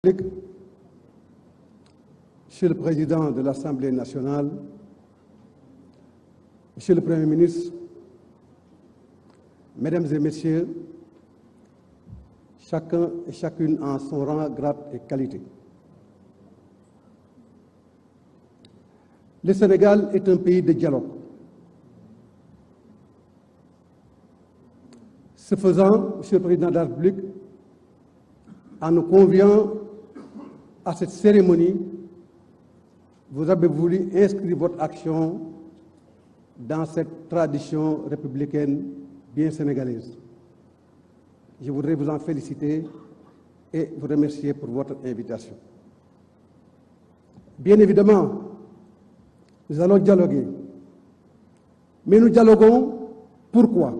Monsieur le Président de l'Assemblée nationale, Monsieur le Premier ministre, Mesdames et Messieurs, chacun et chacune en son rang, grade et qualité. Le Sénégal est un pays de dialogue. Ce faisant, Monsieur le Président de la République, en nous conviant à cette cérémonie, vous avez voulu inscrire votre action dans cette tradition républicaine bien sénégalaise. Je voudrais vous en féliciter et vous remercier pour votre invitation. Bien évidemment, nous allons dialoguer. Mais nous dialoguons pourquoi?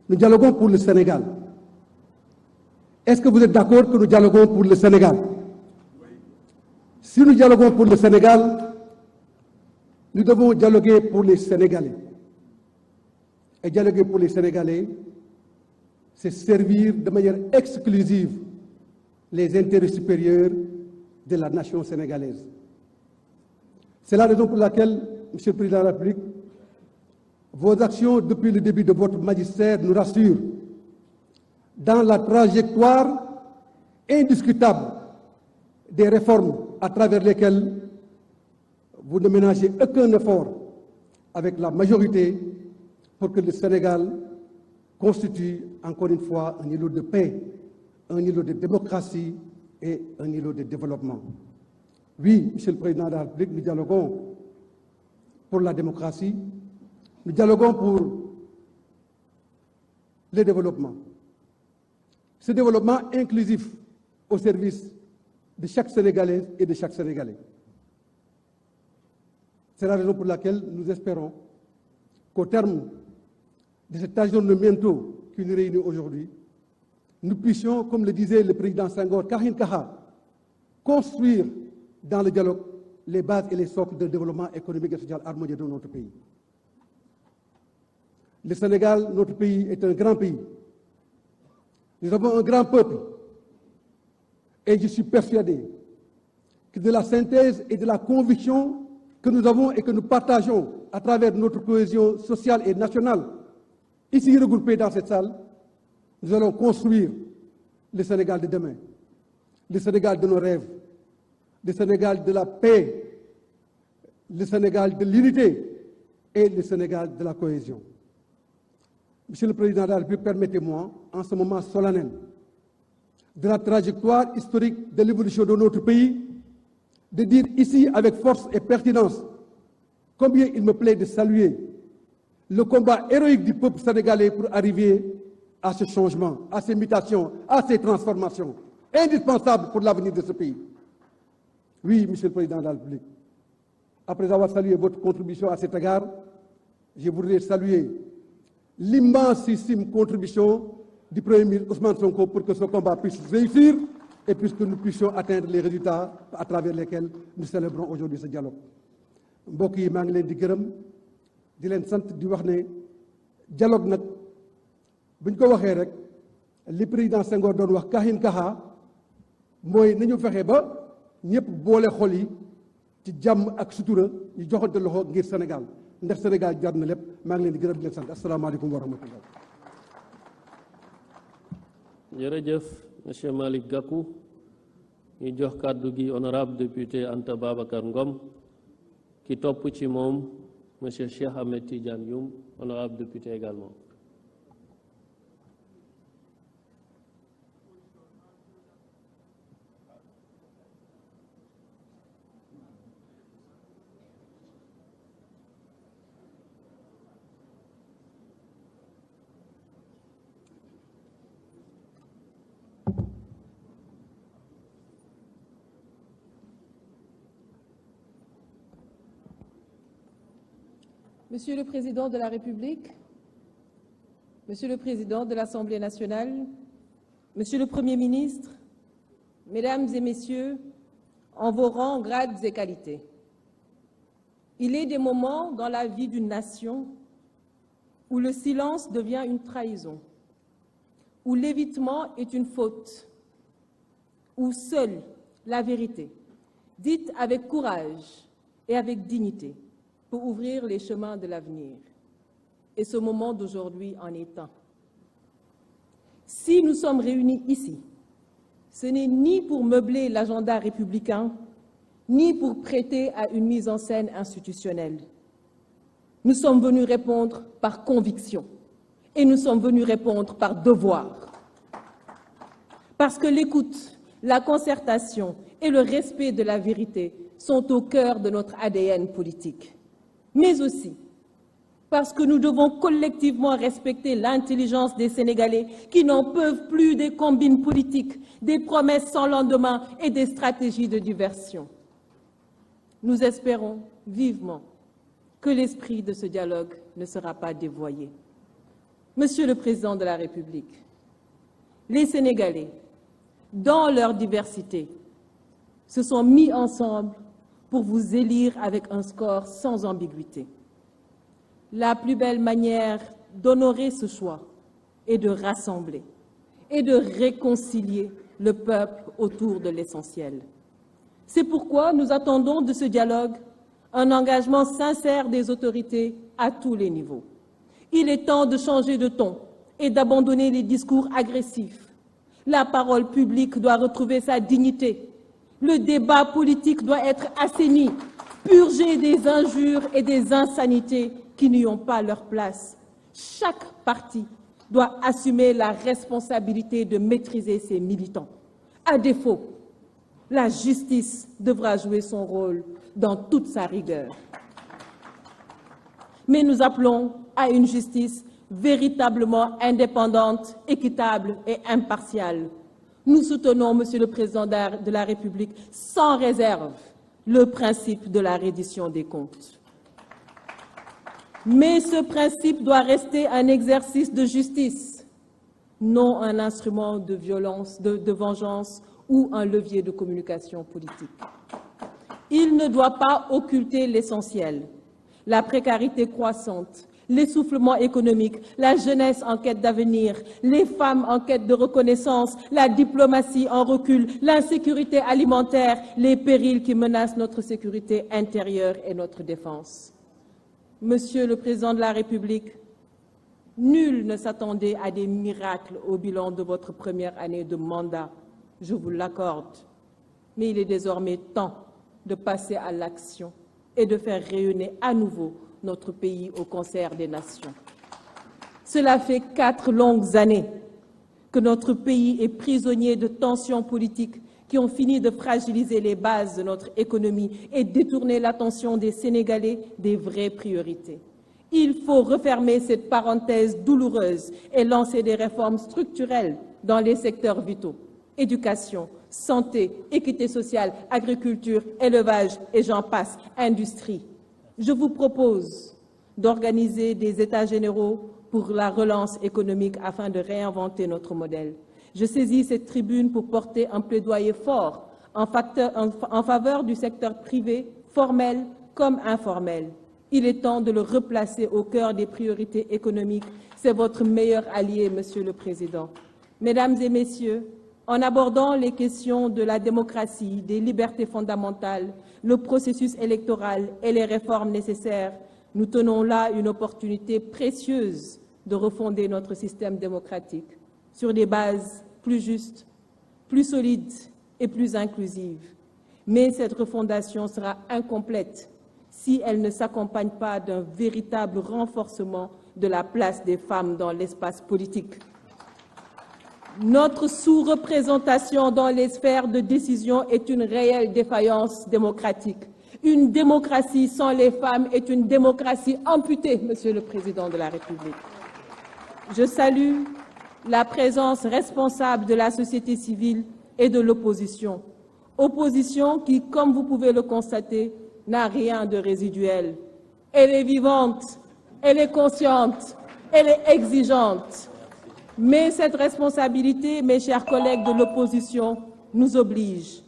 Nous dialoguons pour le Sénégal. Est-ce que vous êtes d'accord que nous dialoguons pour le Sénégal? Si nous dialoguons pour le Sénégal, nous devons dialoguer pour les Sénégalais. Et dialoguer pour les Sénégalais, c'est servir de manière exclusive les intérêts supérieurs de la nation sénégalaise. C'est la raison pour laquelle, Monsieur le Président de la République, vos actions depuis le début de votre magistère nous rassurent dans la trajectoire indiscutable des réformes à travers lesquelles vous ne ménagez aucun effort avec la majorité pour que le Sénégal constitue encore une fois un îlot de paix, un îlot de démocratie et un îlot de développement. Oui, Monsieur le Président de la République, nous dialoguons pour la démocratie, nous dialoguons pour le développement. Ce développement inclusif au service de chaque Sénégalaise et de chaque Sénégalais. C'est la raison pour laquelle nous espérons qu'au terme de cet aggiornamento qui nous réunit aujourd'hui, nous puissions, comme le disait le président Senghor, Kahin Kaha, construire dans le dialogue les bases et les socles de développement économique et social harmonieux de notre pays. Le Sénégal, notre pays, est un grand pays. Nous avons un grand peuple. Et je suis persuadé que de la synthèse et de la conviction que nous avons et que nous partageons à travers notre cohésion sociale et nationale, ici regroupés dans cette salle, nous allons construire le Sénégal de demain, le Sénégal de nos rêves, le Sénégal de la paix, le Sénégal de l'unité et le Sénégal de la cohésion. Monsieur le Président de la République, permettez-moi, en ce moment solennel, de la trajectoire historique de l'évolution de notre pays, de dire ici avec force et pertinence combien il me plaît de saluer le combat héroïque du peuple sénégalais pour arriver à ce changement, à ces mutations, à ces transformations indispensables pour l'avenir de ce pays. Oui, Monsieur le Président de la République, après avoir salué votre contribution à cet égard, je voudrais saluer l'immensissime contribution du Premier ministre Ousmane Sonko pour que ce combat puisse réussir et puisque nous puissions atteindre les résultats à travers lesquels nous célébrons aujourd'hui ce dialogue. mbokk yi maa ngi leen di gërëm di leen sant di wax ne dialogue nag bu ñu ko waxee rek li président Senghor doon wax Kahin Kaha mooy nañu fexe ba ñëpp boole xol yi ci jàmm ak sutura ñu joxante loxo ngir Sénégal ndax Sénégal jar na lépp maa ngi leen di gërëm di leen sant asalaamaaleykum wa rahmatullah. jërëjëf monsieur Malick Gakou ñu jox kàddu gi honorable député Anta Babacar Ngom ki topp ci moom monsieur Cheikh Ahmed Tidiane Youm honorable député également. Monsieur le Président de la République, Monsieur le Président de l'Assemblée nationale, Monsieur le Premier ministre, Mesdames et Messieurs, en vos rangs, grades et qualités, il est des moments dans la vie d'une nation où le silence devient une trahison, où l'évitement est une faute, où seule la vérité, dite avec courage et avec dignité, peut ouvrir les chemins de l'avenir. Et ce moment d'aujourd'hui en est un. Si nous sommes réunis ici, ce n'est ni pour meubler l'agenda républicain, ni pour prêter à une mise en scène institutionnelle. Nous sommes venus répondre par conviction et nous sommes venus répondre par devoir. Parce que l'écoute, la concertation et le respect de la vérité sont au cœur de notre ADN politique. Mais aussi parce que nous devons collectivement respecter l'intelligence des Sénégalais qui n'en peuvent plus des combines politiques, des promesses sans lendemain et des stratégies de diversion. Nous espérons vivement que l'esprit de ce dialogue ne sera pas dévoyé. Monsieur le Président de la République, les Sénégalais, dans leur diversité, se sont mis ensemble pour vous élire avec un score sans ambiguïté. La plus belle manière d'honorer ce choix est de rassembler et de réconcilier le peuple autour de l'essentiel. C'est pourquoi nous attendons de ce dialogue un engagement sincère des autorités à tous les niveaux. Il est temps de changer de ton et d'abandonner les discours agressifs. La parole publique doit retrouver sa dignité. Le débat politique doit être assaini, purgé des injures et des insanités qui n'y ont pas leur place. Chaque parti doit assumer la responsabilité de maîtriser ses militants. À défaut, la justice devra jouer son rôle dans toute sa rigueur. Mais nous appelons à une justice véritablement indépendante, équitable et impartiale. Nous soutenons, Monsieur le Président de la République, sans réserve, le principe de la reddition des comptes. Mais ce principe doit rester un exercice de justice, non un instrument de violence, de vengeance ou un levier de communication politique. Il ne doit pas occulter l'essentiel, la précarité croissante, l'essoufflement économique, la jeunesse en quête d'avenir, les femmes en quête de reconnaissance, la diplomatie en recul, l'insécurité alimentaire, les périls qui menacent notre sécurité intérieure et notre défense. Monsieur le Président de la République, nul ne s'attendait à des miracles au bilan de votre première année de mandat, je vous l'accorde. Mais il est désormais temps de passer à l'action et de faire rayonner à nouveau notre pays au concert des nations. Cela fait 4 longues années que notre pays est prisonnier de tensions politiques qui ont fini de fragiliser les bases de notre économie et détourner l'attention des Sénégalais des vraies priorités. Il faut refermer cette parenthèse douloureuse et lancer des réformes structurelles dans les secteurs vitaux: éducation, santé, équité sociale, agriculture, élevage et j'en passe, industrie. Je vous propose d'organiser des États généraux pour la relance économique afin de réinventer notre modèle. Je saisis cette tribune pour porter un plaidoyer fort en faveur du secteur privé, formel comme informel. Il est temps de le replacer au cœur des priorités économiques. C'est votre meilleur allié, Monsieur le Président. Mesdames et Messieurs, en abordant les questions de la démocratie, des libertés fondamentales, le processus électoral et les réformes nécessaires, nous tenons là une opportunité précieuse de refonder notre système démocratique sur des bases plus justes, plus solides et plus inclusives. Mais cette refondation sera incomplète si elle ne s'accompagne pas d'un véritable renforcement de la place des femmes dans l'espace politique. Notre sous-représentation dans les sphères de décision est une réelle défaillance démocratique. Une démocratie sans les femmes est une démocratie amputée, Monsieur le Président de la République. Je salue la présence responsable de la société civile et de l'opposition. Opposition qui, comme vous pouvez le constater, n'a rien de résiduel. Elle est vivante, elle est consciente, elle est exigeante. Mais cette responsabilité, mes chers collègues de l'opposition, nous oblige,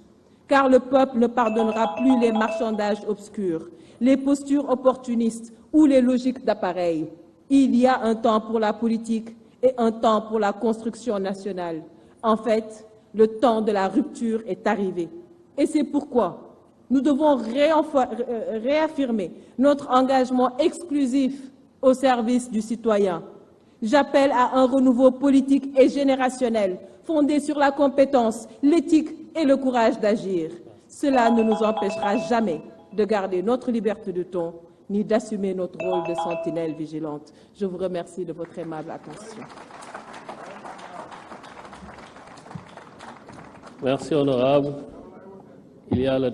car le peuple ne pardonnera plus les marchandages obscurs, les postures opportunistes ou les logiques d'appareil. Il y a un temps pour la politique et un temps pour la construction nationale. En fait, Le temps de la rupture est arrivé. Et c'est pourquoi nous devons réaffirmer notre engagement exclusif au service du citoyen. J'appelle à un renouveau politique et générationnel fondé sur la compétence, l'éthique et le courage d'agir. Cela ne nous empêchera jamais de garder notre liberté de ton, ni d'assumer notre rôle de sentinelle vigilante. Je vous remercie de votre aimable attention. Merci, honorable. Il y a